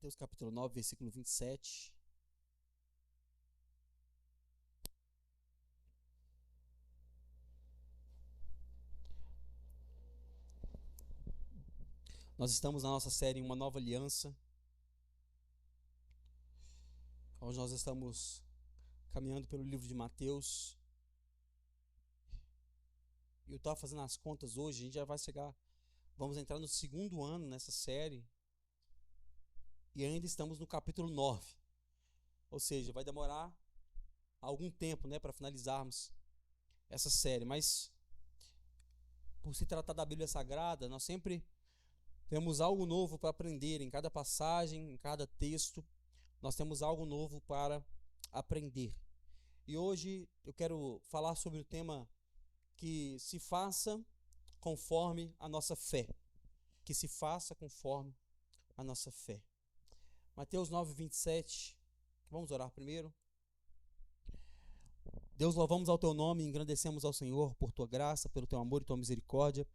Mateus capítulo 9, versículo 27. Nós estamos na nossa série Uma Nova Aliança, onde nós estamos caminhando pelo livro de Mateus. E eu estava fazendo as contas hoje, a gente já vai chegar, vamos entrar no segundo ano nessa série, e ainda estamos no capítulo 9. Ou seja, vai demorar algum tempo, para finalizarmos essa série. Mas, por se tratar da Bíblia Sagrada, nós sempre temos algo novo para aprender em cada passagem, em cada texto. Nós temos algo novo para aprender. E hoje eu quero falar sobre o tema que se faça conforme a nossa fé. Que se faça conforme a nossa fé. Mateus 9, 27. Vamos orar primeiro. Deus, louvamos ao teu nome e engrandecemos ao Senhor por tua graça, pelo teu amor e tua misericórdia.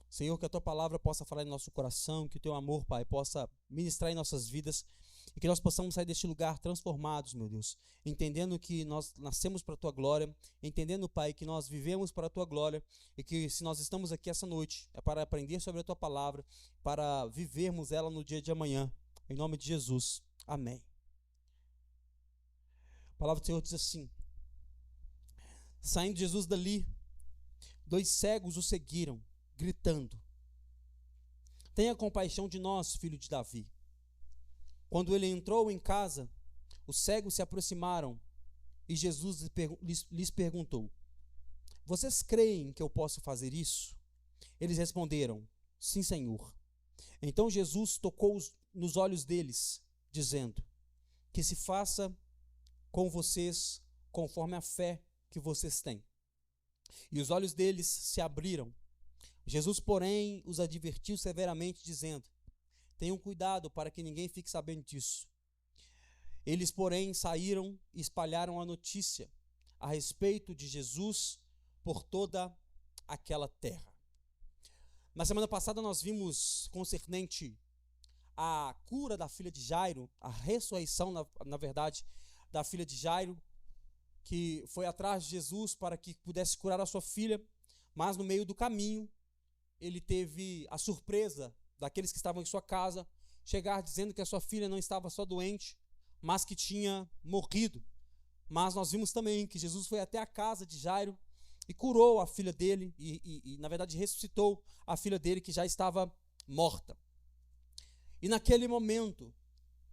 Senhor, que a tua palavra possa falar em nosso coração, que o teu amor, Pai, possa ministrar em nossas vidas e que nós possamos sair deste lugar transformados, meu Deus, entendendo que nós nascemos para a tua glória, entendendo, Pai, que nós vivemos para a tua glória e que se nós estamos aqui essa noite é para aprender sobre a tua palavra, para vivermos ela no dia de amanhã. Em nome de Jesus. Amém. A palavra do Senhor diz assim: saindo Jesus dali, 2 cegos o seguiram, gritando: tenha compaixão de nós, filho de Davi. Quando ele entrou em casa, os cegos se aproximaram e Jesus lhes perguntou: vocês creem que eu posso fazer isso? Eles responderam: sim, Senhor. Então Jesus tocou nos olhos deles, dizendo: que se faça com vocês conforme a fé que vocês têm. E os olhos deles se abriram. Jesus, porém, os advertiu severamente, dizendo: tenham cuidado para que ninguém fique sabendo disso. Eles, porém, saíram e espalharam a notícia a respeito de Jesus por toda aquela terra. Na semana passada nós vimos concernente à cura da filha de Jairo, a ressurreição, na verdade, da filha de Jairo, que foi atrás de Jesus para que pudesse curar a sua filha, mas no meio do caminho ele teve a surpresa daqueles que estavam em sua casa chegar dizendo que a sua filha não estava só doente, mas que tinha morrido. Mas nós vimos também que Jesus foi até a casa de Jairo e curou a filha dele e na verdade ressuscitou a filha dele que já estava morta. E naquele momento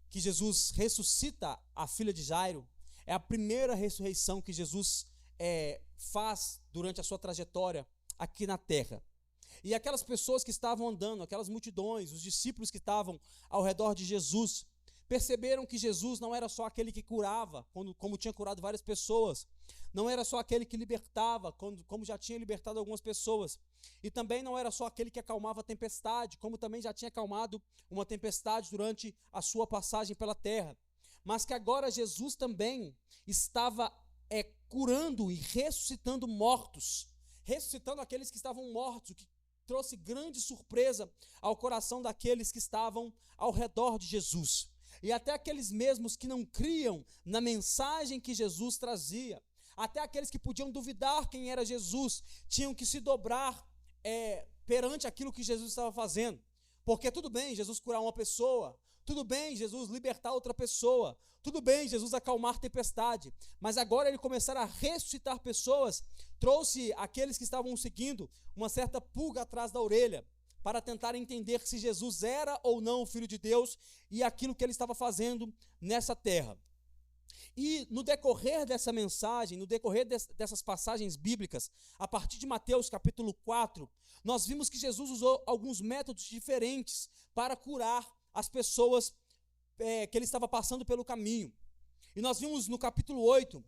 que Jesus ressuscita a filha de Jairo, é a primeira ressurreição que Jesus faz durante a sua trajetória aqui na terra. E aquelas pessoas que estavam andando, aquelas multidões, os discípulos que estavam ao redor de Jesus, perceberam que Jesus não era só aquele que curava, como tinha curado várias pessoas, não era só aquele que libertava, como já tinha libertado algumas pessoas, e também não era só aquele que acalmava a tempestade, como também já tinha acalmado uma tempestade durante a sua passagem pela terra, mas que agora Jesus também estava curando e ressuscitando mortos, ressuscitando aqueles que estavam mortos, o que trouxe grande surpresa ao coração daqueles que estavam ao redor de Jesus. E até aqueles mesmos que não criam na mensagem que Jesus trazia, até aqueles que podiam duvidar quem era Jesus, tinham que se dobrar perante aquilo que Jesus estava fazendo. Porque tudo bem Jesus curar uma pessoa, tudo bem Jesus libertar outra pessoa, tudo bem Jesus acalmar tempestade, mas agora ele começar a ressuscitar pessoas, trouxe aqueles que estavam seguindo uma certa pulga atrás da orelha, para tentar entender se Jesus era ou não o Filho de Deus e aquilo que ele estava fazendo nessa terra. E no decorrer dessa mensagem, no decorrer dessas passagens bíblicas, a partir de Mateus capítulo 4, nós vimos que Jesus usou alguns métodos diferentes para curar as pessoas que ele estava passando pelo caminho. E nós vimos no capítulo 8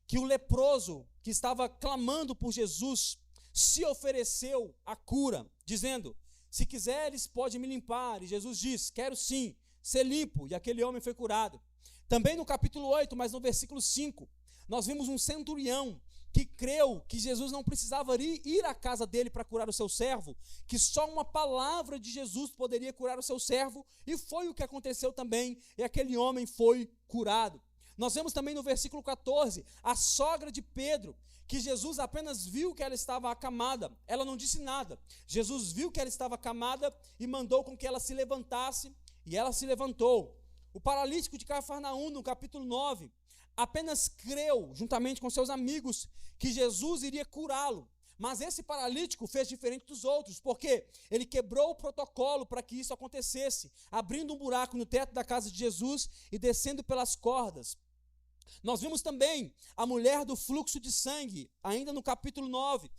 que o leproso que estava clamando por Jesus se ofereceu à cura, dizendo: se quiseres pode me limpar. E Jesus diz: quero sim ser limpo, e aquele homem foi curado. Também no capítulo 8, mas no versículo 5, Nós vimos um centurião que creu que Jesus não precisava ir à casa dele para curar o seu servo, que só uma palavra de Jesus poderia curar o seu servo, e foi o que aconteceu também, e aquele homem foi curado. Nós vemos também no versículo 14, a sogra de Pedro, que Jesus apenas viu que ela estava acamada, ela não disse nada. Jesus viu que ela estava acamada e mandou com que ela se levantasse, e ela se levantou. O paralítico de Cafarnaum, no capítulo 9, apenas creu, juntamente com seus amigos, que Jesus iria curá-lo. Mas esse paralítico fez diferente dos outros, porque ele quebrou o protocolo para que isso acontecesse, abrindo um buraco no teto da casa de Jesus e descendo pelas cordas. Nós vimos também a mulher do fluxo de sangue, ainda no capítulo 9,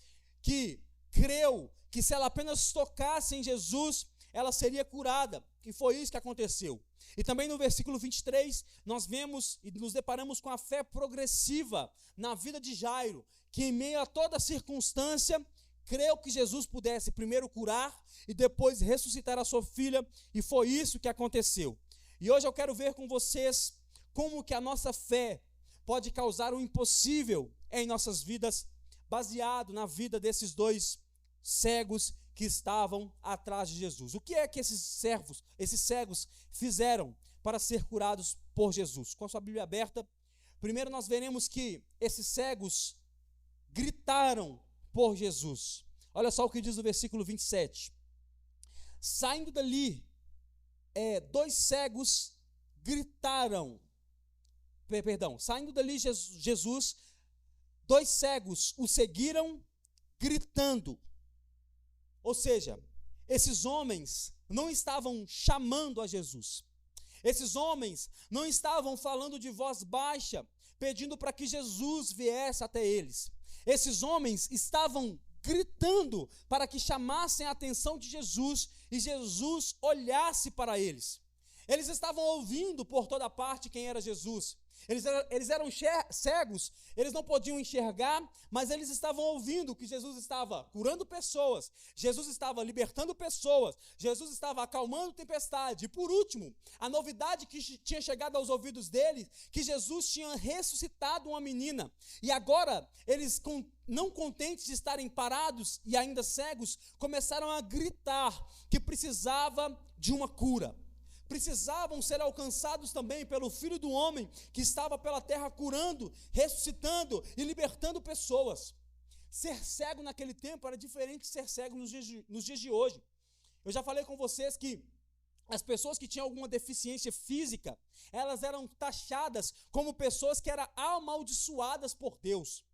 que creu que se ela apenas tocasse em Jesus, ela seria curada, e foi isso que aconteceu. E também no versículo 23, nós vemos e nos deparamos com a fé progressiva na vida de Jairo, que em meio a toda circunstância, creu que Jesus pudesse primeiro curar e depois ressuscitar a sua filha, e foi isso que aconteceu. E hoje eu quero ver com vocês como que a nossa fé pode causar o impossível em nossas vidas, baseado na vida desses dois cegos que estavam atrás de Jesus. O que é que esses cegos fizeram para ser curados por Jesus? Com a sua Bíblia aberta, primeiro nós veremos que esses cegos gritaram por Jesus. Olha só o que diz o versículo 27. Saindo dali, dois cegos gritaram. Saindo dali Jesus, dois cegos o seguiram gritando. Ou seja, esses homens não estavam chamando a Jesus. Esses homens não estavam falando de voz baixa, pedindo para que Jesus viesse até eles. Esses homens estavam gritando para que chamassem a atenção de Jesus e Jesus olhasse para eles. Eles estavam ouvindo por toda parte quem era Jesus. Eles eram cegos, eles não podiam enxergar, mas eles estavam ouvindo que Jesus estava curando pessoas, Jesus estava libertando pessoas, Jesus estava acalmando tempestade. E por último, a novidade que tinha chegado aos ouvidos deles, que Jesus tinha ressuscitado uma menina. E agora, eles, não contentes de estarem parados e ainda cegos, começaram a gritar que precisava de uma cura. Precisavam ser alcançados também pelo Filho do Homem, que estava pela terra curando, ressuscitando e libertando pessoas. Ser cego naquele tempo era diferente de ser cego nos dias de hoje. Eu já falei com vocês que as pessoas que tinham alguma deficiência física, elas eram taxadas como pessoas que eram amaldiçoadas por Deus.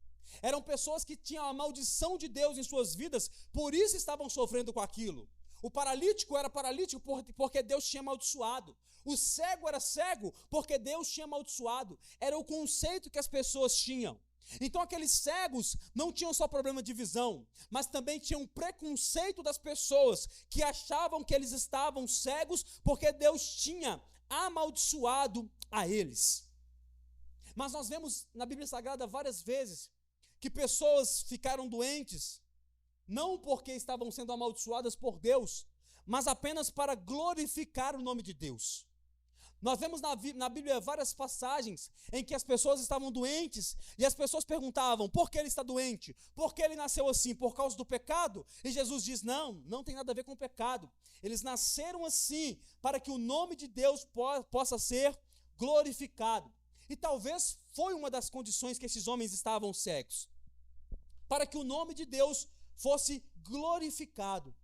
Eram pessoas que tinham a maldição de Deus em suas vidas, por isso estavam sofrendo com aquilo. O paralítico era paralítico porque Deus tinha amaldiçoado. O cego era cego porque Deus tinha amaldiçoado. Era o conceito que as pessoas tinham. Então aqueles cegos não tinham só problema de visão, mas também tinham um preconceito das pessoas que achavam que eles estavam cegos porque Deus tinha amaldiçoado a eles. Mas nós vemos na Bíblia Sagrada várias vezes que pessoas ficaram doentes, não porque estavam sendo amaldiçoadas por Deus, mas apenas para glorificar o nome de Deus. Nós vemos na Bíblia várias passagens em que as pessoas estavam doentes e as pessoas perguntavam: por que ele está doente? Por que ele nasceu assim? Por causa do pecado? E Jesus diz: não tem nada a ver com o pecado. Eles nasceram assim para que o nome de Deus possa ser glorificado. E talvez foi uma das condições que esses homens estavam cegos, para que o nome de Deus fosse glorificado.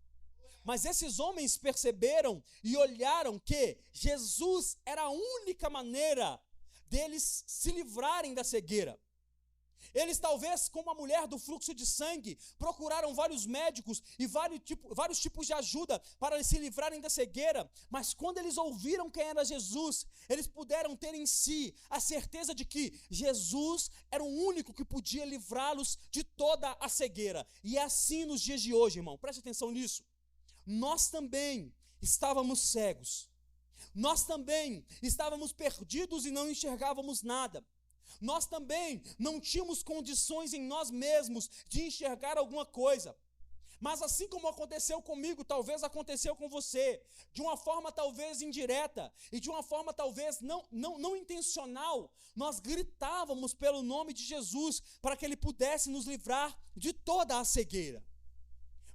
Mas esses homens perceberam e olharam que Jesus era a única maneira deles se livrarem da cegueira. Eles talvez, como a mulher do fluxo de sangue, procuraram vários médicos e vários tipos de ajuda para se livrarem da cegueira, mas quando eles ouviram quem era Jesus, eles puderam ter em si a certeza de que Jesus era o único que podia livrá-los de toda a cegueira. E é assim nos dias de hoje, irmão, preste atenção nisso. Nós também estávamos cegos, nós também estávamos perdidos e não enxergávamos nada. Nós também não tínhamos condições em nós mesmos de enxergar alguma coisa. Mas assim como aconteceu comigo, talvez aconteceu com você, de uma forma talvez indireta, e de uma forma talvez não intencional, nós gritávamos pelo nome de Jesus, para que Ele pudesse nos livrar de toda a cegueira.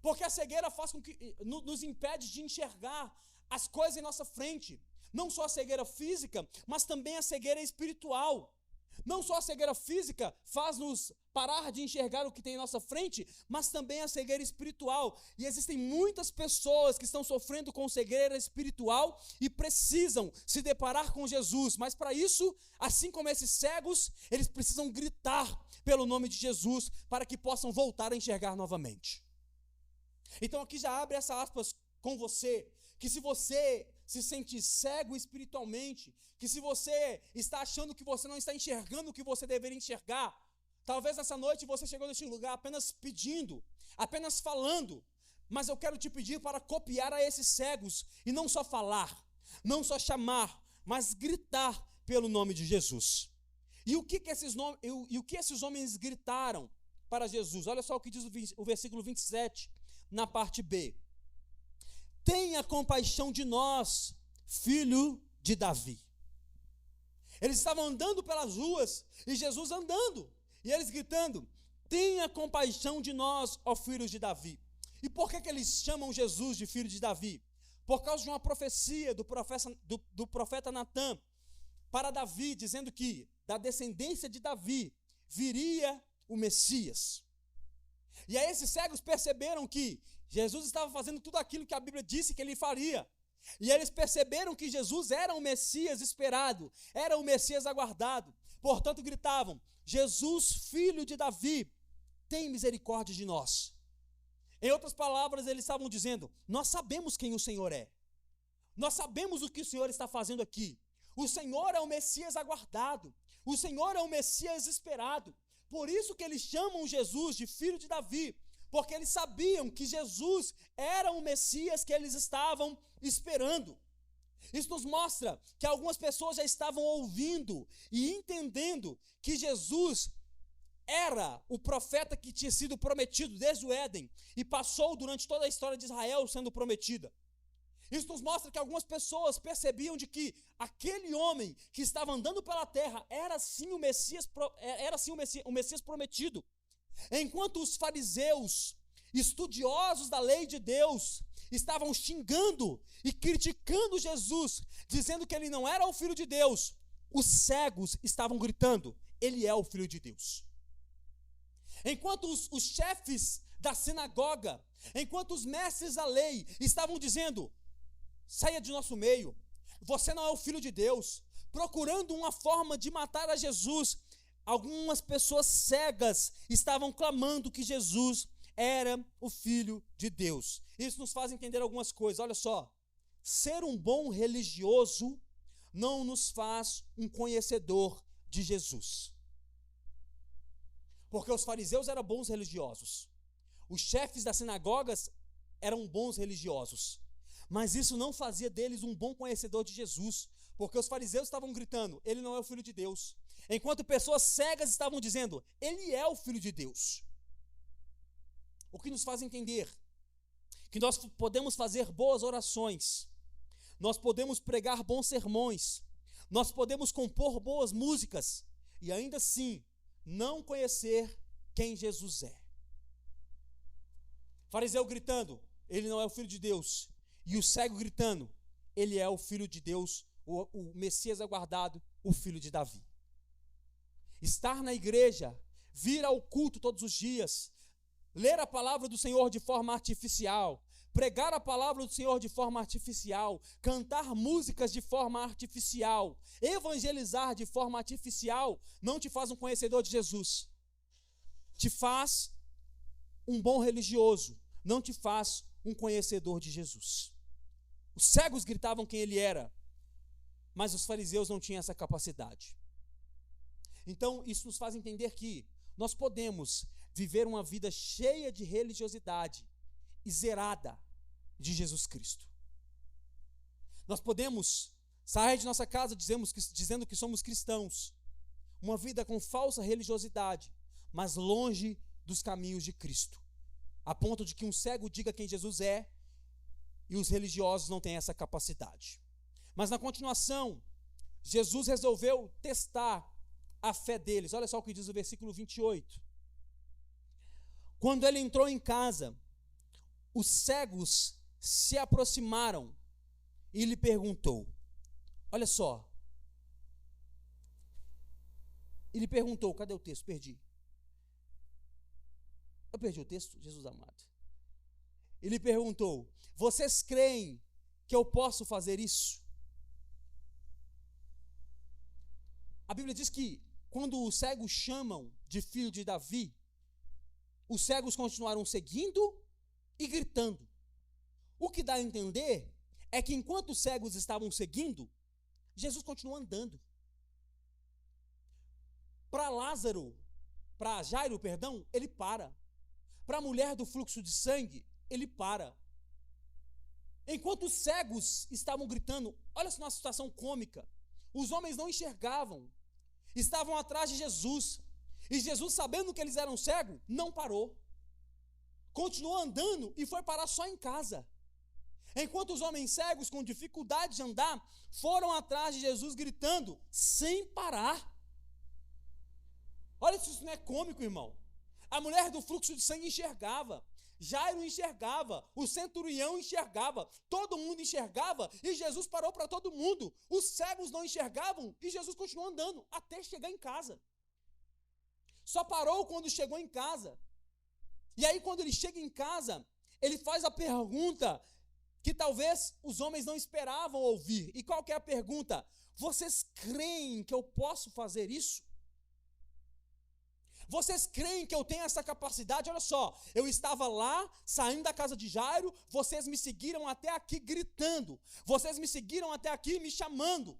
Porque a cegueira faz com que nos impede de enxergar as coisas em nossa frente. Não só a cegueira física, mas também a cegueira espiritual. Não só a cegueira física faz-nos parar de enxergar o que tem em nossa frente, mas também a cegueira espiritual. E existem muitas pessoas que estão sofrendo com cegueira espiritual e precisam se deparar com Jesus. Mas para isso, assim como esses cegos, eles precisam gritar pelo nome de Jesus para que possam voltar a enxergar novamente. Então aqui já abre essa aspas com você, que se você se sente cego espiritualmente, que se você está achando que você não está enxergando o que você deveria enxergar, talvez nessa noite você chegou neste lugar apenas pedindo, apenas falando, mas eu quero te pedir para copiar a esses cegos e não só falar, não só chamar, mas gritar pelo nome de Jesus. E o que esses homens gritaram para Jesus? Olha só o que diz o versículo 27, na parte B. Tenha compaixão de nós, filho de Davi. Eles estavam andando pelas ruas e Jesus andando, e eles gritando: tenha compaixão de nós, ó filhos de Davi. E por que eles chamam Jesus de filho de Davi? Por causa de uma profecia do profeta Natã para Davi, dizendo que da descendência de Davi viria o Messias. E aí esses cegos perceberam que Jesus estava fazendo tudo aquilo que a Bíblia disse que ele faria. E eles perceberam que Jesus era o Messias esperado, era o Messias aguardado. Portanto gritavam: Jesus, filho de Davi, tem misericórdia de nós. Em outras palavras, eles estavam dizendo: nós sabemos quem o Senhor é. Nós sabemos o que o Senhor está fazendo aqui. O Senhor é o Messias aguardado. O Senhor é o Messias esperado. Por isso que eles chamam Jesus de filho de Davi, porque eles sabiam que Jesus era o Messias que eles estavam esperando. Isso nos mostra que algumas pessoas já estavam ouvindo e entendendo que Jesus era o profeta que tinha sido prometido desde o Éden e passou durante toda a história de Israel sendo prometida. Isso nos mostra que algumas pessoas percebiam de que aquele homem que estava andando pela terra era sim o Messias prometido. Enquanto os fariseus, estudiosos da lei de Deus, estavam xingando e criticando Jesus, dizendo que ele não era o Filho de Deus, os cegos estavam gritando: ele é o Filho de Deus. Enquanto os chefes da sinagoga, enquanto os mestres da lei estavam dizendo: saia de nosso meio, você não é o Filho de Deus, procurando uma forma de matar a Jesus, algumas pessoas cegas estavam clamando que Jesus era o Filho de Deus. Isso nos faz entender algumas coisas. Olha só, ser um bom religioso não nos faz um conhecedor de Jesus. Porque os fariseus eram bons religiosos, os chefes das sinagogas eram bons religiosos, mas isso não fazia deles um bom conhecedor de Jesus, porque os fariseus estavam gritando: ele não é o Filho de Deus, enquanto pessoas cegas estavam dizendo: ele é o Filho de Deus. O que nos faz entender que nós podemos fazer boas orações, nós podemos pregar bons sermões, nós podemos compor boas músicas e ainda assim não conhecer quem Jesus é. Fariseu gritando: ele não é o Filho de Deus, e o cego gritando: ele é o Filho de Deus, o Messias aguardado, o Filho de Davi. Estar na igreja, vir ao culto todos os dias, ler a palavra do Senhor de forma artificial, pregar a palavra do Senhor de forma artificial, cantar músicas de forma artificial, evangelizar de forma artificial, não te faz um conhecedor de Jesus. Te faz um bom religioso, não te faz um conhecedor de Jesus. Os cegos gritavam quem ele era, mas os fariseus não tinham essa capacidade. Então, isso nos faz entender que nós podemos viver uma vida cheia de religiosidade e zerada de Jesus Cristo. Nós podemos sair de nossa casa dizendo que somos cristãos, uma vida com falsa religiosidade, mas longe dos caminhos de Cristo. a ponto de que um cego diga quem Jesus é, e os religiosos não têm essa capacidade. Mas na continuação, Jesus resolveu testar a fé deles. Olha só o que diz o versículo 28. Quando ele entrou em casa, os cegos se aproximaram e lhe perguntou. Olha só. Ele perguntou, cadê o texto? Perdi. Eu perdi o texto, Jesus amado. Ele perguntou, vocês creem que eu posso fazer isso? A Bíblia diz que quando os cegos chamam de filho de Davi, os cegos continuaram seguindo e gritando. O que dá a entender é que enquanto os cegos estavam seguindo, Jesus continuou andando. Para Jairo, ele para. Para a mulher do fluxo de sangue, ele para. Enquanto os cegos estavam gritando, olha só uma situação cômica. Os homens não enxergavam, estavam atrás de Jesus. E Jesus, sabendo que eles eram cegos, não parou. Continuou andando e foi parar só em casa. Enquanto os homens cegos, com dificuldade de andar, foram atrás de Jesus gritando, sem parar. Olha se isso não é cômico, irmão. A mulher do fluxo de sangue enxergava, Jairo enxergava, o centurião enxergava, todo mundo enxergava e Jesus parou para todo mundo. Os cegos não enxergavam e Jesus continuou andando até chegar em casa. Só parou quando chegou em casa. E aí quando ele chega em casa, ele faz a pergunta que talvez os homens não esperavam ouvir. E qual que é a pergunta? Vocês creem que eu posso fazer isso? Vocês creem que eu tenho essa capacidade? Olha só, eu estava lá, saindo da casa de Jairo, vocês me seguiram até aqui gritando, vocês me seguiram até aqui me chamando,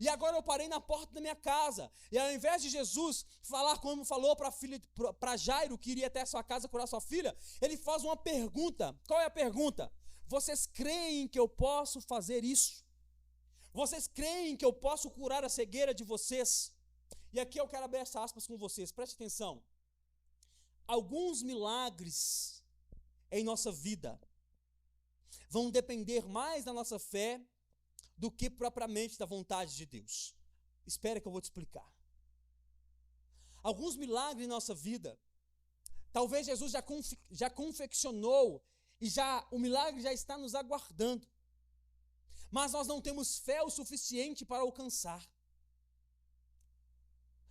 e agora eu parei na porta da minha casa, e ao invés de Jesus falar como falou para Jairo, que iria até a sua casa curar sua filha, ele faz uma pergunta. Qual é a pergunta? Vocês creem que eu posso fazer isso? Vocês creem que eu posso curar a cegueira de vocês? E aqui eu quero abrir essas aspas com vocês, preste atenção. Alguns milagres em nossa vida vão depender mais da nossa fé do que propriamente da vontade de Deus. Espera que eu vou te explicar. Alguns milagres em nossa vida, talvez Jesus já confeccionou e o milagre já está nos aguardando. Mas nós não temos fé o suficiente para alcançar.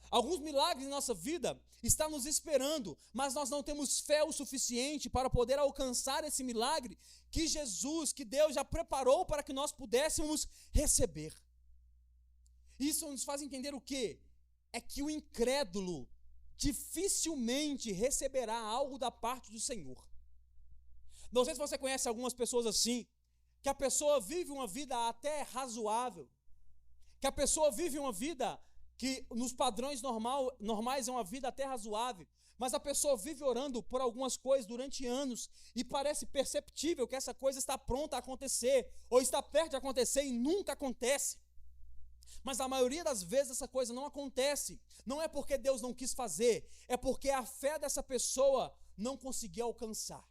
Alguns milagres em nossa vida estão nos esperando, mas nós não temos fé o suficiente para poder alcançar esse milagre que Deus já preparou para que nós pudéssemos receber. Isso nos faz entender o quê? É que o incrédulo dificilmente receberá algo da parte do Senhor. Não sei se você conhece algumas pessoas assim, que a pessoa vive uma vida até razoável, que a pessoa vive uma vida que nos padrões normais é uma vida até razoável, mas a pessoa vive orando por algumas coisas durante anos e parece perceptível que essa coisa está pronta a acontecer, ou está perto de acontecer e nunca acontece. Mas a maioria das vezes essa coisa não acontece, não é porque Deus não quis fazer, é porque a fé dessa pessoa não conseguiu alcançar.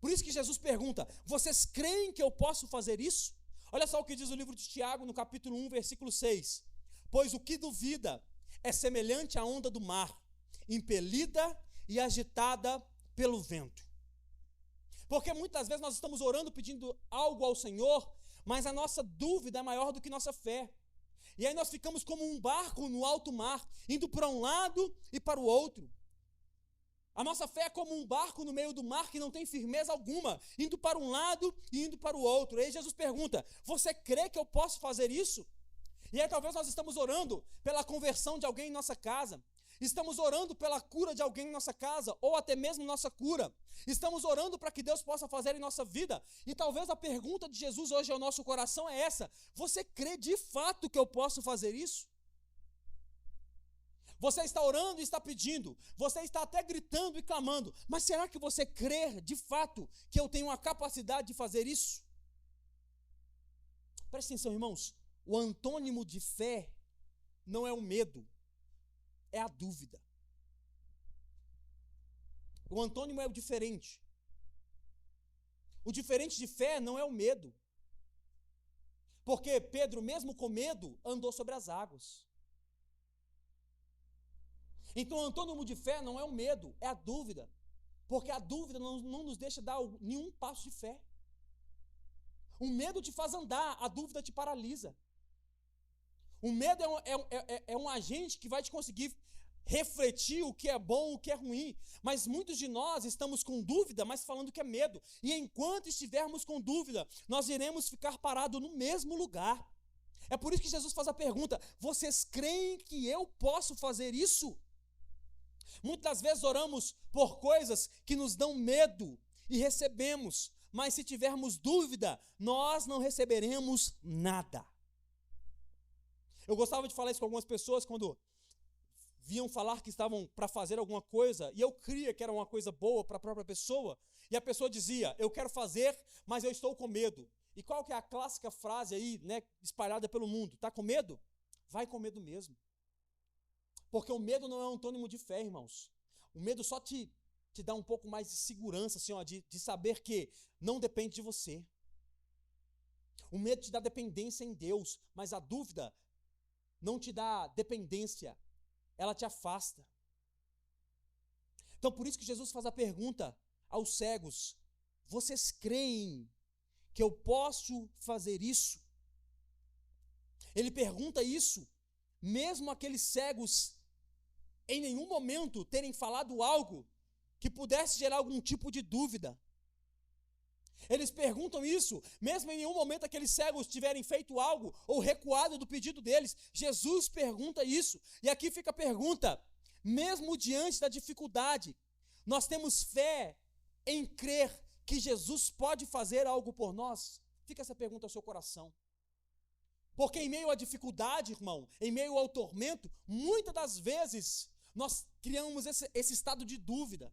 Por isso que Jesus pergunta, vocês creem que eu posso fazer isso? Olha só o que diz o livro de Tiago no capítulo 1, versículo 6. Pois o que duvida é semelhante à onda do mar, impelida e agitada pelo vento. Porque muitas vezes nós estamos orando pedindo algo ao Senhor, mas a nossa dúvida é maior do que nossa fé. E aí nós ficamos como um barco no alto mar, indo para um lado e para o outro. A nossa fé é como um barco no meio do mar que não tem firmeza alguma, indo para um lado e indo para o outro. E aí Jesus pergunta, você crê que eu posso fazer isso? E aí talvez nós estamos orando pela conversão de alguém em nossa casa, estamos orando pela cura de alguém em nossa casa, ou até mesmo nossa cura, estamos orando para que Deus possa fazer em nossa vida, e talvez a pergunta de Jesus hoje ao nosso coração é essa, você crê de fato que eu posso fazer isso? Você está orando e está pedindo, você está até gritando e clamando, mas será que você crê de fato que eu tenho a capacidade de fazer isso? Presta atenção, irmãos. O antônimo de fé não é o medo, é a dúvida. O antônimo é o diferente. O diferente de fé não é o medo. Porque Pedro, mesmo com medo, andou sobre as águas. Então, o antônimo de fé não é o medo, é a dúvida. Porque a dúvida não nos deixa dar nenhum passo de fé. O medo te faz andar, a dúvida te paralisa. O medo é um agente que vai te conseguir refletir o que é bom, o que é ruim. Mas muitos de nós estamos com dúvida, mas falando que é medo. E enquanto estivermos com dúvida, nós iremos ficar parados no mesmo lugar. É por isso que Jesus faz a pergunta: vocês creem que eu posso fazer isso? Muitas vezes oramos por coisas que nos dão medo e recebemos. Mas se tivermos dúvida, nós não receberemos nada. Eu gostava de falar isso com algumas pessoas quando vinham falar que estavam para fazer alguma coisa, e eu cria que era uma coisa boa para a própria pessoa, e a pessoa dizia: eu quero fazer, mas eu estou com medo. E qual que é a clássica frase aí, né, espalhada pelo mundo? Está com medo? Vai com medo mesmo. Porque o medo não é um antônimo de fé, irmãos. O medo só te dá um pouco mais de segurança, assim, ó, de saber que não depende de você. O medo te dá dependência em Deus, mas a dúvida não te dá dependência, ela te afasta. Então, por isso que Jesus faz a pergunta aos cegos: vocês creem que eu posso fazer isso? Ele pergunta isso, mesmo aqueles cegos em nenhum momento terem falado algo que pudesse gerar algum tipo de dúvida. Eles perguntam isso, mesmo em nenhum momento aqueles cegos tiverem feito algo ou recuado do pedido deles. Jesus pergunta isso. E aqui fica a pergunta: mesmo diante da dificuldade, nós temos fé em crer que Jesus pode fazer algo por nós? Fica essa pergunta ao seu coração. Porque em meio à dificuldade, irmão, em meio ao tormento, muitas das vezes nós criamos esse estado de dúvida.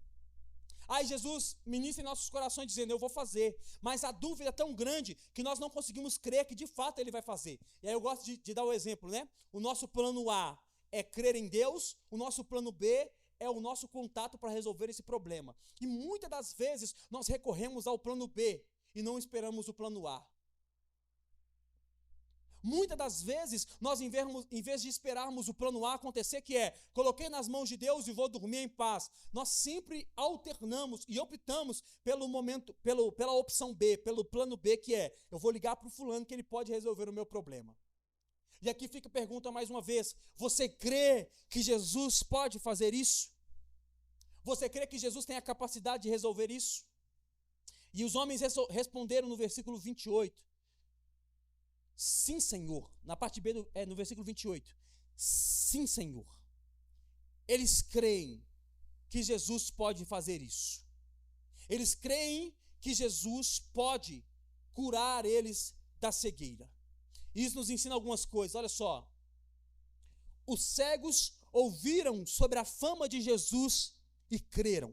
Aí Jesus ministra em nossos corações dizendo: eu vou fazer, mas a dúvida é tão grande que nós não conseguimos crer que de fato Ele vai fazer. E aí eu gosto de dar o exemplo, né? O nosso plano A é crer em Deus, o nosso plano B é o nosso contato para resolver esse problema. E muitas das vezes nós recorremos ao plano B e não esperamos o plano A. Muitas das vezes, nós em vez de esperarmos o plano A acontecer, que é: coloquei nas mãos de Deus e vou dormir em paz, nós sempre alternamos e optamos pela opção B, pelo plano B, que é: eu vou ligar para o fulano que ele pode resolver o meu problema. E aqui fica a pergunta mais uma vez: você crê que Jesus pode fazer isso? Você crê que Jesus tem a capacidade de resolver isso? E os homens responderam no versículo 28. Sim, Senhor. Na parte B, no versículo 28. Sim, Senhor. Eles creem que Jesus pode fazer isso. Eles creem que Jesus pode curar eles da cegueira. Isso nos ensina algumas coisas. Olha só. Os cegos ouviram sobre a fama de Jesus e creram.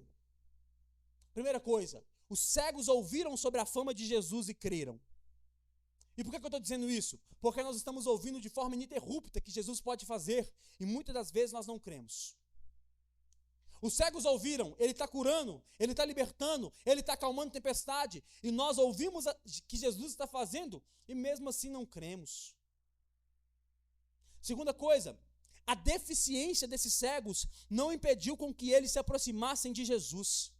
Primeira coisa, os cegos ouviram sobre a fama de Jesus e creram. E por que eu estou dizendo isso? Porque nós estamos ouvindo de forma ininterrupta que Jesus pode fazer, e muitas das vezes nós não cremos. Os cegos ouviram: Ele está curando, Ele está libertando, Ele está acalmando tempestade, e nós ouvimos que Jesus está fazendo, e mesmo assim não cremos. Segunda coisa, a deficiência desses cegos não impediu com que eles se aproximassem de Jesus.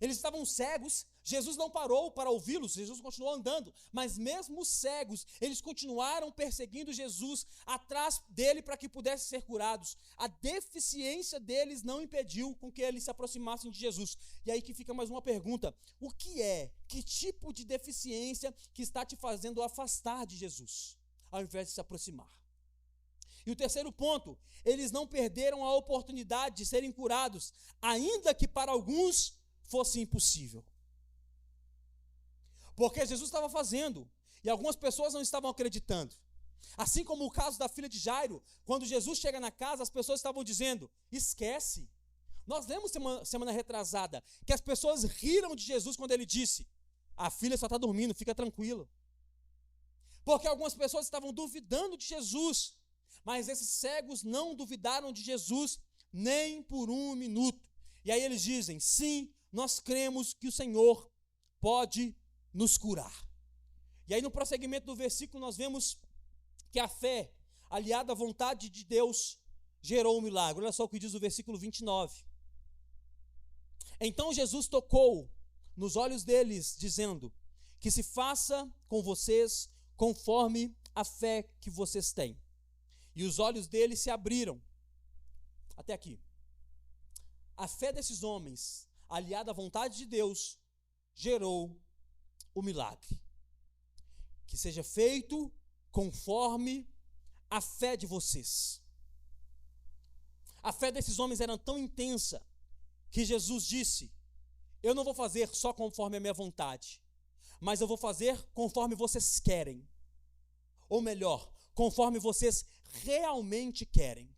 Eles estavam cegos, Jesus não parou para ouvi-los, Jesus continuou andando, mas mesmo cegos, eles continuaram perseguindo Jesus atrás dele para que pudessem ser curados. A deficiência deles não impediu com que eles se aproximassem de Jesus. E aí que fica mais uma pergunta: o que é? Que tipo de deficiência que está te fazendo afastar de Jesus, ao invés de se aproximar? E o terceiro ponto: eles não perderam a oportunidade de serem curados, ainda que para alguns fosse impossível. Porque Jesus estava fazendo, e algumas pessoas não estavam acreditando. Assim como o caso da filha de Jairo, quando Jesus chega na casa, as pessoas estavam dizendo: esquece. Nós lemos semana retrasada que as pessoas riram de Jesus quando ele disse: a filha só está dormindo, fica tranquilo. Porque algumas pessoas estavam duvidando de Jesus, mas esses cegos não duvidaram de Jesus nem por um minuto. E aí eles dizem: sim, nós cremos que o Senhor pode nos curar. E aí no prosseguimento do versículo nós vemos que a fé, aliada à vontade de Deus, gerou um milagre. Olha só o que diz o versículo 29. Então Jesus tocou nos olhos deles, dizendo: que se faça com vocês conforme a fé que vocês têm. E os olhos deles se abriram. Até aqui. A fé desses homens, aliada à vontade de Deus, gerou o milagre. Que seja feito conforme a fé de vocês. A fé desses homens era tão intensa que Jesus disse: eu não vou fazer só conforme a minha vontade, mas eu vou fazer conforme vocês querem. Ou melhor, conforme vocês realmente querem.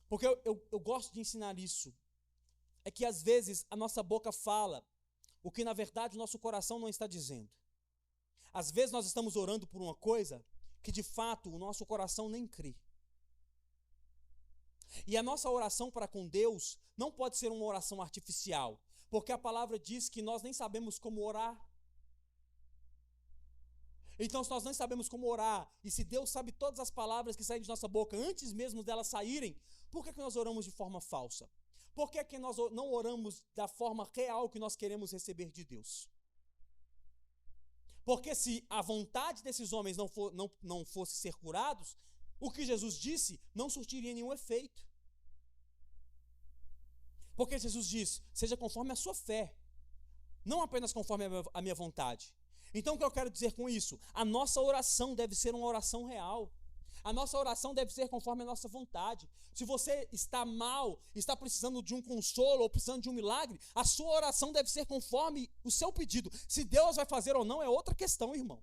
Porque eu gosto de ensinar isso. É que às vezes a nossa boca fala o que na verdade o nosso coração não está dizendo. Às vezes nós estamos orando por uma coisa que de fato o nosso coração nem crê. E a nossa oração para com Deus não pode ser uma oração artificial, porque a palavra diz que nós nem sabemos como orar. Então, se nós não sabemos como orar, e se Deus sabe todas as palavras que saem de nossa boca antes mesmo delas saírem, por que nós oramos de forma falsa? Por que nós não oramos da forma real que nós queremos receber de Deus? Porque se a vontade desses homens não fosse ser curados, o que Jesus disse não surtiria nenhum efeito. Porque Jesus disse: seja conforme a sua fé, não apenas conforme a minha vontade. Então o que eu quero dizer com isso? A nossa oração deve ser uma oração real. A nossa oração deve ser conforme a nossa vontade. Se você está mal, está precisando de um consolo ou precisando de um milagre, a sua oração deve ser conforme o seu pedido. Se Deus vai fazer ou não é outra questão, irmão.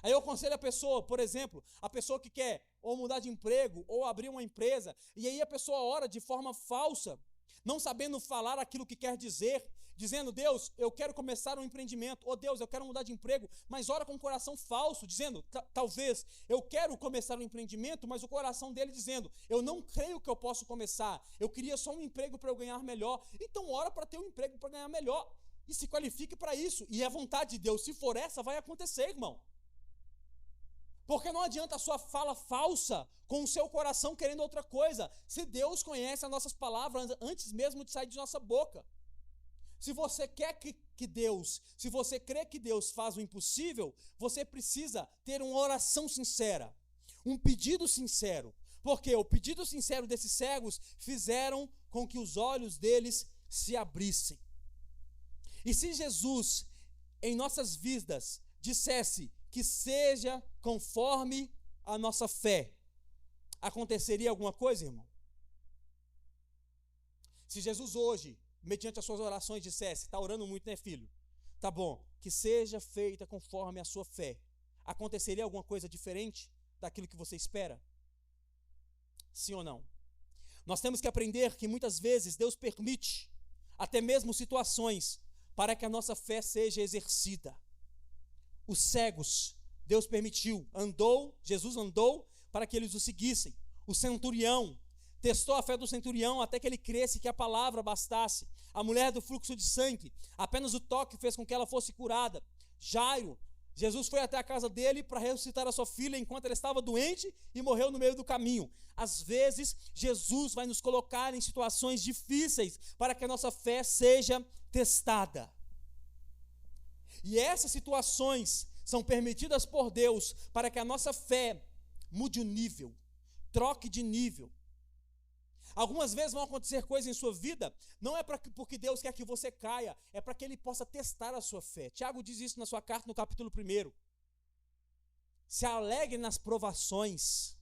Aí eu aconselho a pessoa, por exemplo, a pessoa que quer ou mudar de emprego ou abrir uma empresa, e aí a pessoa ora de forma falsa, não sabendo falar aquilo que quer dizer, dizendo: Deus, eu quero começar um empreendimento, ou Deus, eu quero mudar de emprego, mas ora com o coração falso, dizendo: talvez eu quero começar um empreendimento, mas o coração dele dizendo: eu não creio que eu posso começar, eu queria só um emprego para eu ganhar melhor. Então ora para ter um emprego para ganhar melhor, e se qualifique para isso, e a vontade de Deus, se for essa, vai acontecer, irmão. Porque não adianta a sua fala falsa com o seu coração querendo outra coisa, se Deus conhece as nossas palavras antes mesmo de sair de nossa boca. Se você quer que Deus, se você crê que Deus faz o impossível, você precisa ter uma oração sincera, um pedido sincero, porque o pedido sincero desses cegos fizeram com que os olhos deles se abrissem. E se Jesus, em nossas vidas, dissesse que seja conforme a nossa fé, aconteceria alguma coisa, irmão? Se Jesus hoje, mediante as suas orações, dissesse: está orando muito, né, filho? Tá bom, que seja feita conforme a sua fé, aconteceria alguma coisa diferente daquilo que você espera? Sim ou não? Nós temos que aprender que muitas vezes Deus permite até mesmo situações para que a nossa fé seja exercida. Os cegos, Deus permitiu, Jesus andou para que eles o seguissem. O centurião testou a fé do centurião até que ele cresce que a palavra bastasse. A mulher do fluxo de sangue, apenas o toque fez com que ela fosse curada. Jairo, Jesus foi até a casa dele para ressuscitar a sua filha enquanto ela estava doente e morreu no meio do caminho. Às vezes, Jesus vai nos colocar em situações difíceis para que a nossa fé seja testada. E essas situações são permitidas por Deus para que a nossa fé mude o nível, troque de nível. Algumas vezes vão acontecer coisas em sua vida, não é porque Deus quer que você caia, é para que Ele possa testar a sua fé. Tiago diz isso na sua carta no capítulo 1. Se alegre nas provações,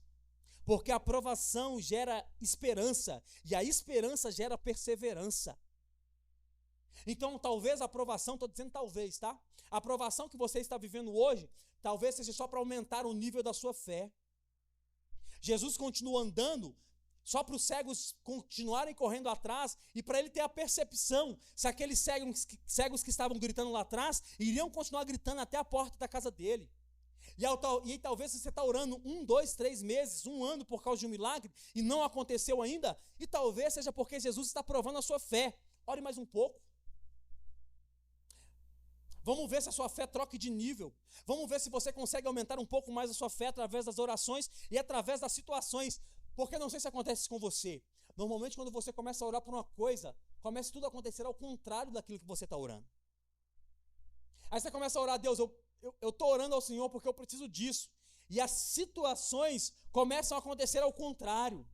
porque a provação gera esperança, e a esperança gera perseverança. Então, talvez a aprovação, estou dizendo talvez, tá? A aprovação que você está vivendo hoje, talvez seja só para aumentar o nível da sua fé. Jesus continua andando só para os cegos continuarem correndo atrás e para ele ter a percepção se aqueles cegos que estavam gritando lá atrás iriam continuar gritando até a porta da casa dele. E talvez você está orando 1, 2, 3 meses, 1 ano por causa de um milagre e não aconteceu ainda, e talvez seja porque Jesus está provando a sua fé. Ore mais um pouco. Vamos ver se a sua fé troca de nível. Vamos ver se você consegue aumentar um pouco mais a sua fé através das orações e através das situações. Porque não sei se acontece isso com você. Normalmente quando você começa a orar por uma coisa, começa tudo a acontecer ao contrário daquilo que você está orando. Aí você começa a orar, Deus, eu estou orando ao Senhor porque eu preciso disso. E as situações começam a acontecer ao contrário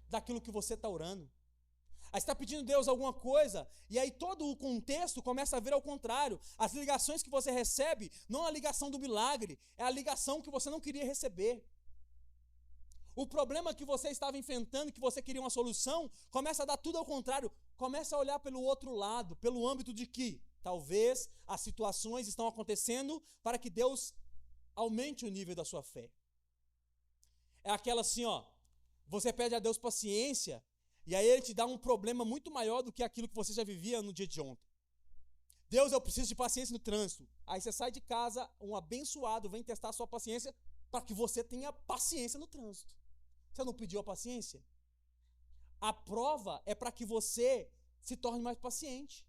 daquilo que você está orando. Aí você está pedindo a Deus alguma coisa, e aí todo o contexto começa a vir ao contrário. As ligações que você recebe, não a ligação do milagre, é a ligação que você não queria receber. O problema que você estava enfrentando, que você queria uma solução, começa a dar tudo ao contrário. Começa a olhar pelo outro lado, pelo âmbito de que talvez as situações estão acontecendo para que Deus aumente o nível da sua fé. É aquela assim, ó, você pede a Deus paciência, e aí ele te dá um problema muito maior do que aquilo que você já vivia no dia de ontem. Deus, eu preciso de paciência no trânsito. Aí você sai de casa, um abençoado vem testar a sua paciência para que você tenha paciência no trânsito. Você não pediu a paciência? A prova é para que você se torne mais paciente.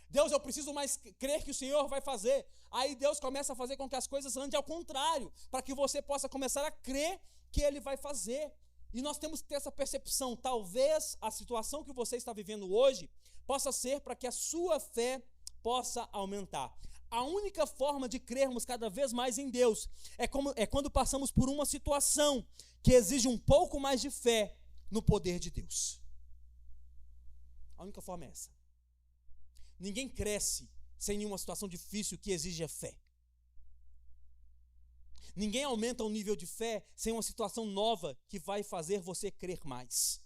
Deus, eu preciso mais crer que o Senhor vai fazer. Aí Deus começa a fazer com que as coisas andem ao contrário, para que você possa começar a crer que Ele vai fazer. E nós temos que ter essa percepção. Talvez a situação que você está vivendo hoje possa ser para que a sua fé possa aumentar. A única forma de crermos cada vez mais em Deus é quando passamos por uma situação que exige um pouco mais de fé no poder de Deus. A única forma é essa. Ninguém cresce sem nenhuma situação difícil que exija fé. Ninguém aumenta o nível de fé sem uma situação nova que vai fazer você crer mais.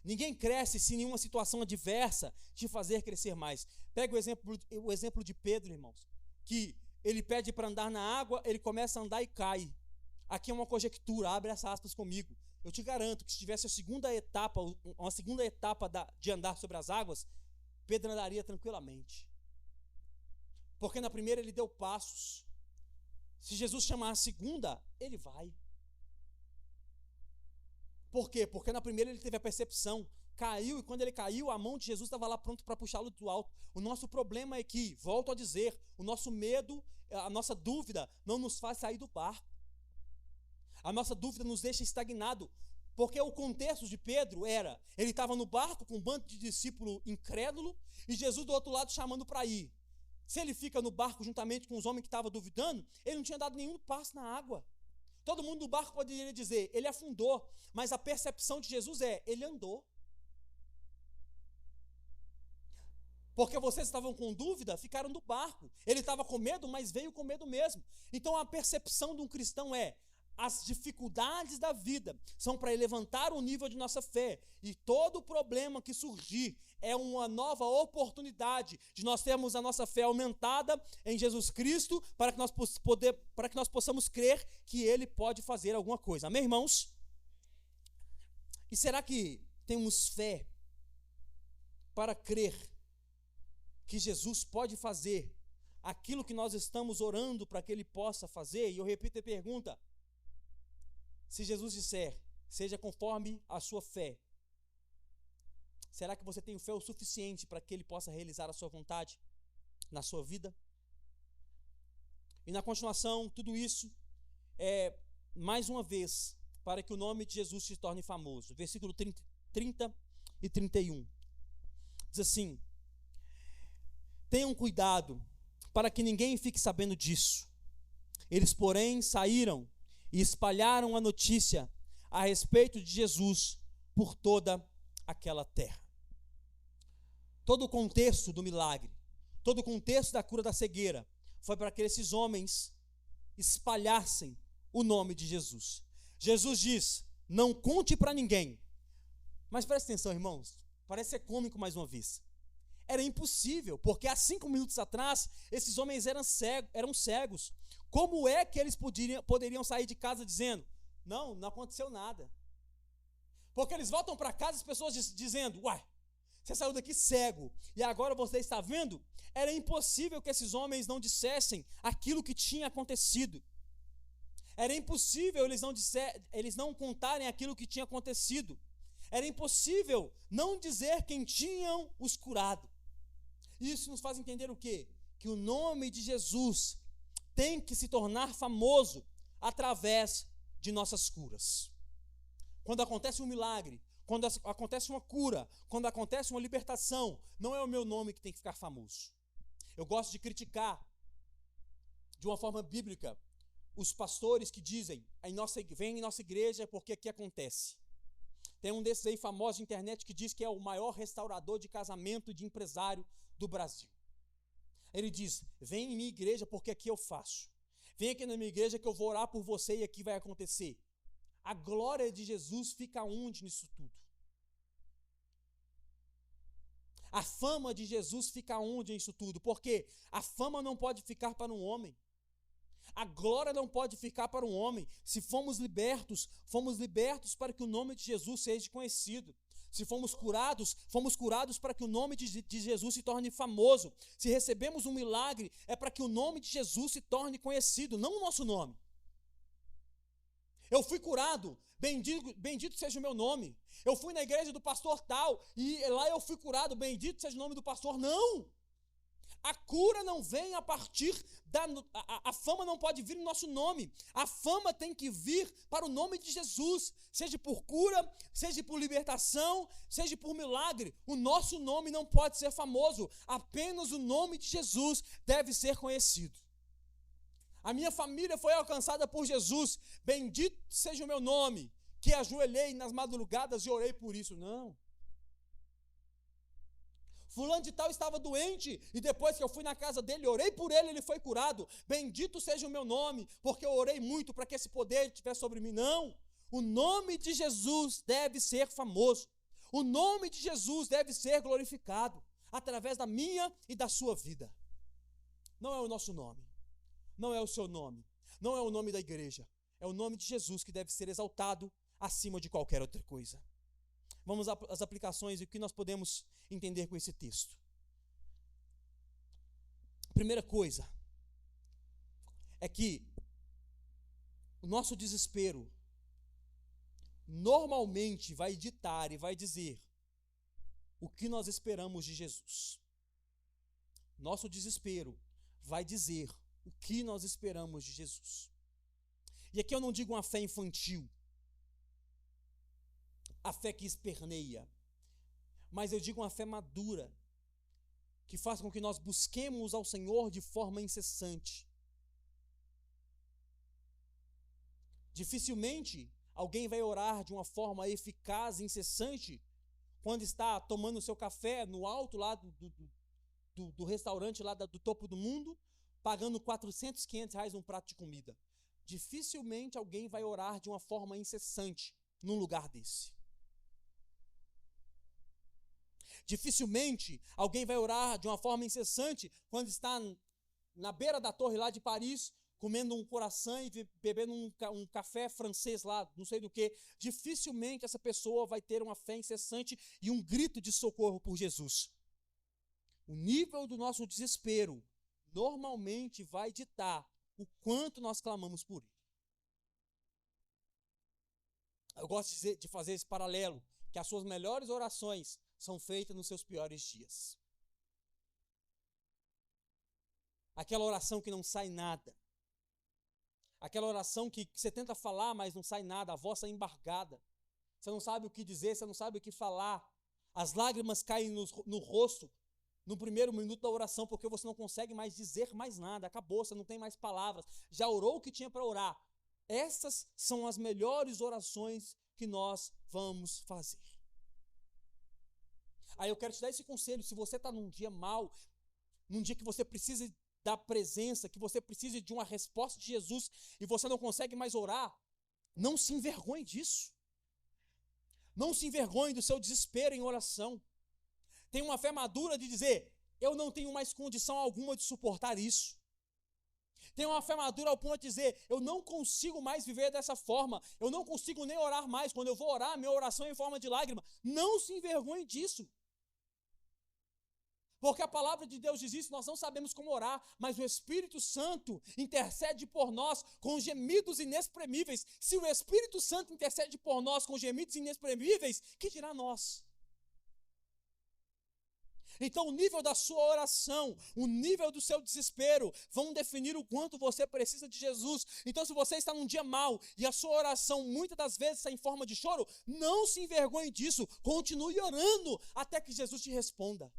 Ninguém cresce sem nenhuma situação adversa te fazer crescer mais. Pega o exemplo de Pedro, irmãos, que ele pede para andar na água, ele começa a andar e cai. Aqui é uma conjectura, abre essas aspas comigo. Eu te garanto que se tivesse uma segunda etapa de andar sobre as águas, Pedro andaria tranquilamente. Porque na primeira ele deu passos. Se Jesus chamar a segunda, ele vai. Por quê? Porque na primeira ele teve a percepção, caiu, e quando ele caiu, a mão de Jesus estava lá pronto para puxá-lo do alto. O nosso problema é que, volto a dizer, o nosso medo, a nossa dúvida não nos faz sair do barco. A nossa dúvida nos deixa estagnado, porque o contexto de Pedro era, ele estava no barco com um bando de discípulo incrédulo, e Jesus do outro lado chamando para ir. Se ele fica no barco juntamente com os homens que estavam duvidando, ele não tinha dado nenhum passo na água. Todo mundo do barco poderia dizer, ele afundou, mas a percepção de Jesus é, ele andou. Porque vocês estavam com dúvida, ficaram no barco. Ele estava com medo, mas veio com medo mesmo. Então a percepção de um cristão é, as dificuldades da vida são para levantar o nível de nossa fé. E todo problema que surgir é uma nova oportunidade de nós termos a nossa fé aumentada em Jesus Cristo para que nós possamos crer que Ele pode fazer alguma coisa. Amém, irmãos? E será que temos fé para crer que Jesus pode fazer aquilo que nós estamos orando para que Ele possa fazer? E eu repito a pergunta. Se Jesus disser, seja conforme a sua fé, será que você tem fé o suficiente para que Ele possa realizar a sua vontade na sua vida? E na continuação, tudo isso é, mais uma vez, para que o nome de Jesus se torne famoso. Versículo 30 e 31. Diz assim, tenham cuidado para que ninguém fique sabendo disso. Eles, porém, saíram e espalharam a notícia a respeito de Jesus por toda aquela terra. Todo o contexto do milagre, todo o contexto da cura da cegueira, foi para que esses homens espalhassem o nome de Jesus. Jesus diz, não conte para ninguém. Mas presta atenção, irmãos, parece ser cômico mais uma vez. Era impossível, porque há 5 minutos atrás, esses homens eram cegos. Como é que eles poderiam sair de casa dizendo, não aconteceu nada? Porque eles voltam para casa as pessoas dizendo, uai, Você saiu daqui cego e agora você está vendo? Era impossível que esses homens não dissessem aquilo que tinha acontecido. Era impossível eles não contarem aquilo que tinha acontecido. Era impossível não dizer quem tinham os curado. Isso nos faz entender o quê? Que o nome de Jesus tem que se tornar famoso através de nossas curas. Quando acontece um milagre, quando acontece uma cura, quando acontece uma libertação, não é o meu nome que tem que ficar famoso. Eu gosto de criticar, de uma forma bíblica, os pastores que dizem, vem em nossa igreja porque aqui acontece. Tem um desses aí famosos de internet que diz que é o maior restaurador de casamento de empresário do Brasil. Ele diz, vem em minha igreja porque aqui eu faço. Vem aqui na minha igreja que eu vou orar por você e aqui vai acontecer. A glória de Jesus fica onde nisso tudo? A fama de Jesus fica onde nisso tudo? Porque a fama não pode ficar para um homem. A glória não pode ficar para um homem. Se fomos libertos para que o nome de Jesus seja conhecido. Se fomos curados para que o nome de Jesus se torne famoso. Se recebemos um milagre, é para que o nome de Jesus se torne conhecido, não o nosso nome. Eu fui curado, bendito seja o meu nome. Eu fui na igreja do pastor tal, e lá eu fui curado, bendito seja o nome do pastor. Não! A cura não vem a partir a fama não pode vir no nosso nome. A fama tem que vir para o nome de Jesus. Seja por cura, seja por libertação, seja por milagre. O nosso nome não pode ser famoso. Apenas o nome de Jesus deve ser conhecido. A minha família foi alcançada por Jesus. Bendito seja o meu nome, que ajoelhei nas madrugadas e orei por isso. Não. Fulano de tal estava doente, e depois que eu fui na casa dele, orei por ele, ele foi curado. Bendito seja o meu nome, porque eu orei muito para que esse poder estivesse sobre mim. Não, o nome de Jesus deve ser famoso. O nome de Jesus deve ser glorificado, através da minha e da sua vida. Não é o nosso nome, não é o seu nome, não é o nome da igreja. É o nome de Jesus que deve ser exaltado acima de qualquer outra coisa. Vamos às aplicações e o que nós podemos entender com esse texto. Primeira coisa é que o nosso desespero normalmente vai ditar e vai dizer o que nós esperamos de Jesus. Nosso desespero vai dizer o que nós esperamos de Jesus. E aqui eu não digo uma fé infantil, a fé que esperneia, mas eu digo uma fé madura, que faz com que nós busquemos ao Senhor de forma incessante. Dificilmente alguém vai orar de uma forma eficaz e incessante quando está tomando o seu café no alto lá do restaurante lá do topo do mundo, pagando 400, 500 reais um prato de comida. Dificilmente alguém vai orar de uma forma incessante num lugar desse. Dificilmente alguém vai orar de uma forma incessante quando está na beira da torre lá de Paris, comendo um croissant e bebendo um café francês lá, não sei do que. Dificilmente essa pessoa vai ter uma fé incessante e um grito de socorro por Jesus. O nível do nosso desespero normalmente vai ditar o quanto nós clamamos por ele. Eu gosto de fazer esse paralelo, que as suas melhores orações são feitas nos seus piores dias. Aquela oração que não sai nada. Aquela oração que você tenta falar, mas não sai nada, a voz está embargada. Você não sabe o que dizer, você não sabe o que falar. As lágrimas caem no rosto no primeiro minuto da oração, porque você não consegue mais dizer mais nada. Acabou, você não tem mais palavras. Já orou o que tinha para orar. Essas são as melhores orações que nós vamos fazer. Aí eu quero te dar esse conselho: se você está num dia mau, num dia que você precisa da presença, que você precisa de uma resposta de Jesus e você não consegue mais orar, não se envergonhe disso. Não se envergonhe do seu desespero em oração. Tenha uma fé madura de dizer: eu não tenho mais condição alguma de suportar isso. Tenha uma fé madura ao ponto de dizer: eu não consigo mais viver dessa forma, eu não consigo nem orar mais. Quando eu vou orar, minha oração é em forma de lágrima. Não se envergonhe disso. Porque a palavra de Deus diz isso, nós não sabemos como orar, mas o Espírito Santo intercede por nós com gemidos inexprimíveis. Se o Espírito Santo intercede por nós com gemidos inexprimíveis, que dirá nós? Então o nível da sua oração, o nível do seu desespero, vão definir o quanto você precisa de Jesus. Então se você está num dia mau e a sua oração muitas das vezes está em forma de choro, não se envergonhe disso, continue orando até que Jesus te responda.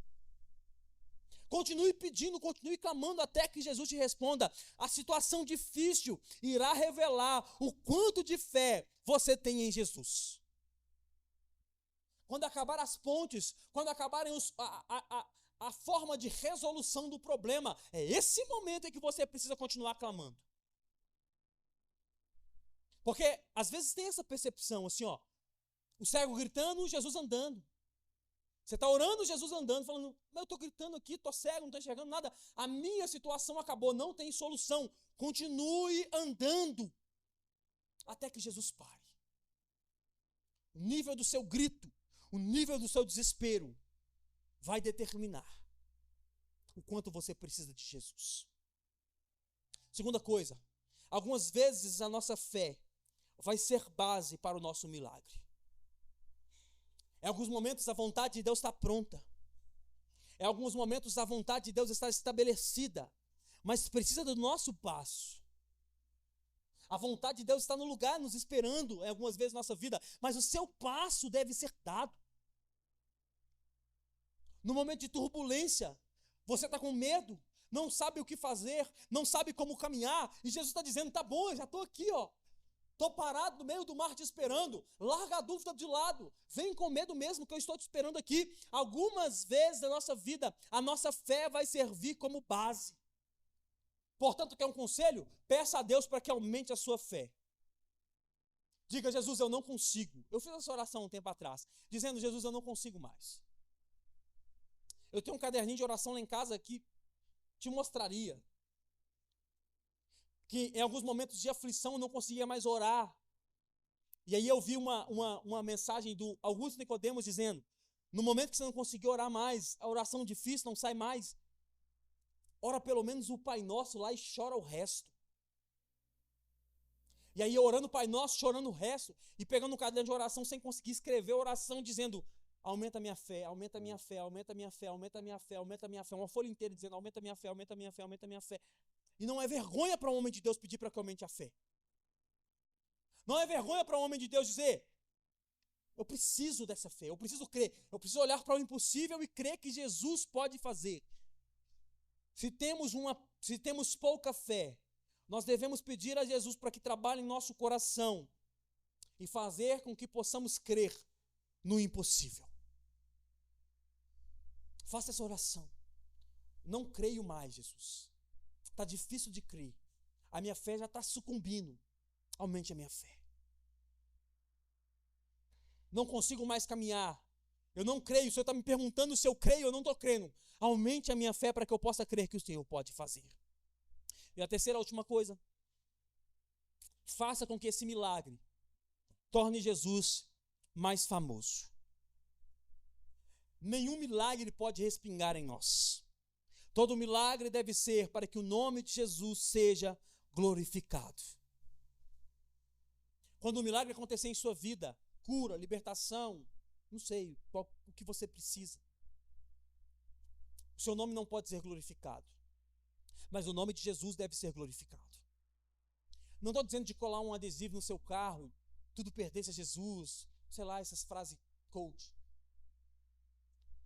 Continue pedindo, continue clamando até que Jesus te responda. A situação difícil irá revelar o quanto de fé você tem em Jesus. Quando acabar as pontes, quando acabarem a forma de resolução do problema, é esse momento em que você precisa continuar clamando. Porque às vezes tem essa percepção assim, ó, o cego gritando, Jesus andando. Você está orando, Jesus andando, falando, eu estou gritando aqui, estou cego, não estou enxergando nada. A minha situação acabou, não tem solução. Continue andando até que Jesus pare. O nível do seu grito, o nível do seu desespero vai determinar o quanto você precisa de Jesus. Segunda coisa, algumas vezes a nossa fé vai ser base para o nosso milagre. Em alguns momentos a vontade de Deus está pronta. Em alguns momentos a vontade de Deus está estabelecida, mas precisa do nosso passo. A vontade de Deus está no lugar, nos esperando, em algumas vezes na nossa vida, mas o seu passo deve ser dado. No momento de turbulência, você está com medo, não sabe o que fazer, não sabe como caminhar, e Jesus está dizendo, tá bom, eu já estou aqui, ó. Estou parado no meio do mar te esperando, larga a dúvida de lado, vem com medo mesmo que eu estou te esperando aqui. Algumas vezes na nossa vida, a nossa fé vai servir como base. Portanto, quer um conselho? Peça a Deus para que aumente a sua fé. Diga, Jesus, eu não consigo. Eu fiz essa oração um tempo atrás, dizendo, Jesus, eu não consigo mais. Eu tenho um caderninho de oração lá em casa que te mostraria que em alguns momentos de aflição eu não conseguia mais orar. E aí eu vi uma mensagem do Augusto Nicodemos dizendo, no momento que você não conseguir orar mais, a oração difícil não sai mais, ora pelo menos o Pai Nosso lá e chora o resto. E aí eu orando o Pai Nosso, chorando o resto, e pegando um caderno de oração sem conseguir escrever a oração, dizendo, aumenta a minha fé, aumenta a minha fé, aumenta a minha fé, aumenta a minha fé, aumenta a minha fé, uma folha inteira dizendo, aumenta a minha fé, aumenta a minha fé, aumenta a minha fé. E não é vergonha para um homem de Deus pedir para que aumente a fé. Não é vergonha para um homem de Deus dizer, eu preciso dessa fé, eu preciso crer, eu preciso olhar para o impossível e crer que Jesus pode fazer. Se temos pouca fé, nós devemos pedir a Jesus para que trabalhe em nosso coração e fazer com que possamos crer no impossível. Faça essa oração. Não creio mais, Jesus. Está difícil de crer. A minha fé já está sucumbindo. Aumente a minha fé. Não consigo mais caminhar. Eu não creio. O Senhor está me perguntando se eu creio, eu não estou crendo. Aumente a minha fé para que eu possa crer que o Senhor pode fazer. E a terceira, última coisa. Faça com que esse milagre torne Jesus mais famoso. Nenhum milagre pode respingar em nós. Todo milagre deve ser para que o nome de Jesus seja glorificado. Quando o milagre acontecer em sua vida, cura, libertação, não sei, o que você precisa, o seu nome não pode ser glorificado, mas o nome de Jesus deve ser glorificado. Não estou dizendo de colar um adesivo no seu carro, tudo pertence a Jesus, sei lá, essas frases coach.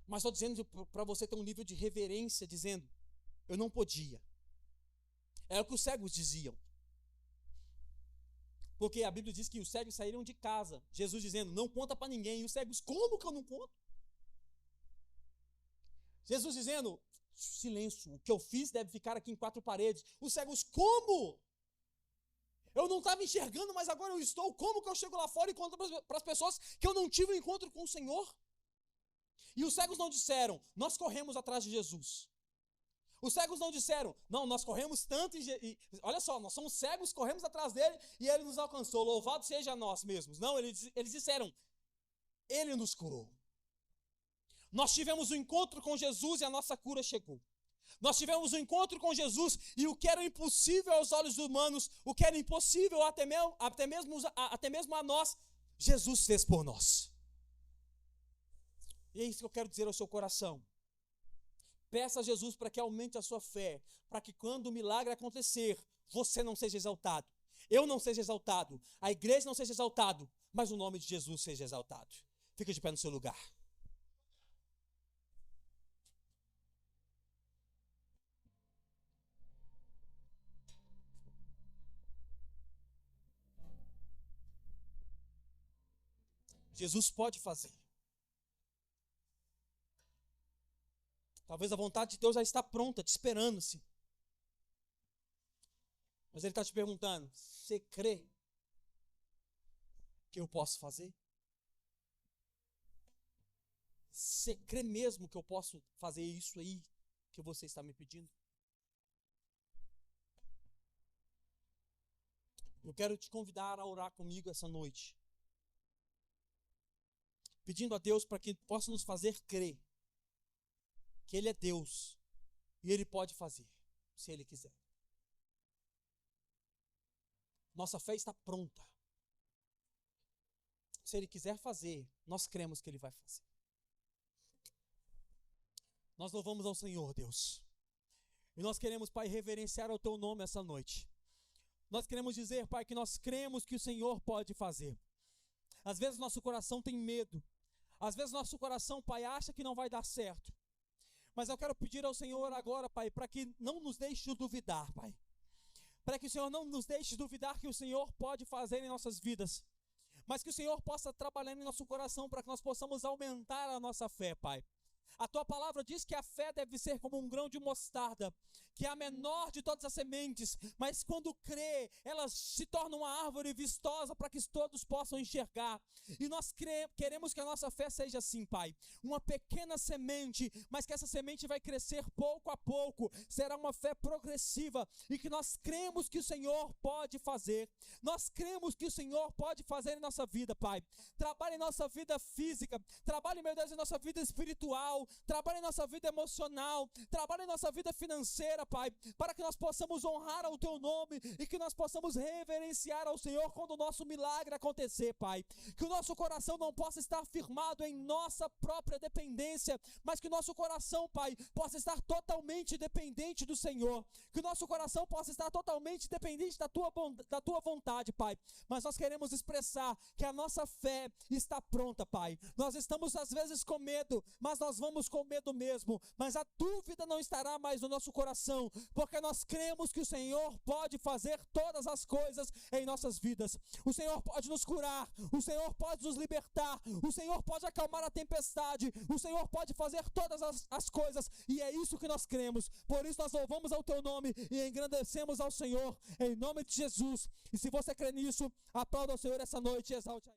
Mas estou dizendo para você ter um nível de reverência, dizendo, eu não podia. É o que os cegos diziam. Porque a Bíblia diz que os cegos saíram de casa. Jesus dizendo, não conta para ninguém. E os cegos, como que eu não conto? Jesus dizendo, silêncio, o que eu fiz deve ficar aqui em 4 paredes. Os cegos, como? Eu não estava enxergando, mas agora eu estou. Como que eu chego lá fora e conto para as pessoas que eu não tive um encontro com o Senhor? E os cegos não disseram, nós corremos atrás de Jesus. Os cegos não disseram, não, nós corremos tanto e olha só, nós somos cegos, corremos atrás dele e ele nos alcançou, louvado seja nós mesmos. Não, eles disseram, ele nos curou. Nós tivemos um encontro com Jesus e a nossa cura chegou. Nós tivemos um encontro com Jesus e o que era impossível aos olhos humanos, o que era impossível até mesmo a nós, Jesus fez por nós. E é isso que eu quero dizer ao seu coração. Peça a Jesus para que aumente a sua fé, para que quando o milagre acontecer, você não seja exaltado, eu não seja exaltado, a igreja não seja exaltado, mas o nome de Jesus seja exaltado. Fica de pé no seu lugar. Jesus pode fazer. Talvez a vontade de Deus já está pronta, te esperando-se. Mas Ele está te perguntando, você crê que eu posso fazer? Você crê mesmo que eu posso fazer isso aí que você está me pedindo? Eu quero te convidar a orar comigo essa noite, pedindo a Deus para que possa nos fazer crer que Ele é Deus e Ele pode fazer, se Ele quiser. Nossa fé está pronta. Se Ele quiser fazer, nós cremos que Ele vai fazer. Nós louvamos ao Senhor, Deus. E nós queremos, Pai, reverenciar o Teu nome essa noite. Nós queremos dizer, Pai, que nós cremos que o Senhor pode fazer. Às vezes nosso coração tem medo. Às vezes nosso coração, Pai, acha que não vai dar certo. Mas eu quero pedir ao Senhor agora, Pai, para que não nos deixe duvidar, Pai. Para que o Senhor não nos deixe duvidar que o Senhor pode fazer em nossas vidas. Mas que o Senhor possa trabalhar em nosso coração para que nós possamos aumentar a nossa fé, Pai. A Tua palavra diz que a fé deve ser como um grão de mostarda, que é a menor de todas as sementes, mas quando crê, ela se torna uma árvore vistosa para que todos possam enxergar. E nós queremos que a nossa fé seja assim, Pai, uma pequena semente, mas que essa semente vai crescer pouco a pouco, será uma fé progressiva, e que nós cremos que o Senhor pode fazer. Nós cremos que o Senhor pode fazer em nossa vida, Pai. Trabalhe em nossa vida física, trabalhe, meu Deus, em nossa vida espiritual, trabalhe em nossa vida emocional, trabalhe em nossa vida financeira, Pai, para que nós possamos honrar ao Teu nome e que nós possamos reverenciar ao Senhor quando o nosso milagre acontecer, Pai. Que o nosso coração não possa estar firmado em nossa própria dependência, mas que o nosso coração, Pai, possa estar totalmente dependente do Senhor. Que o nosso coração possa estar totalmente dependente da Tua vontade, Pai. Mas nós queremos expressar que a nossa fé está pronta, Pai. Nós estamos às vezes com medo, mas nós vamos com medo mesmo. Mas a dúvida não estará mais no nosso coração, porque nós cremos que o Senhor pode fazer todas as coisas em nossas vidas. O Senhor pode nos curar, o Senhor pode nos libertar, o Senhor pode acalmar a tempestade, o Senhor pode fazer todas as coisas, e é isso que nós cremos. Por isso nós louvamos ao Teu nome e engrandecemos ao Senhor, em nome de Jesus. E se você crê nisso, aplauda ao Senhor essa noite e exalte a Ele.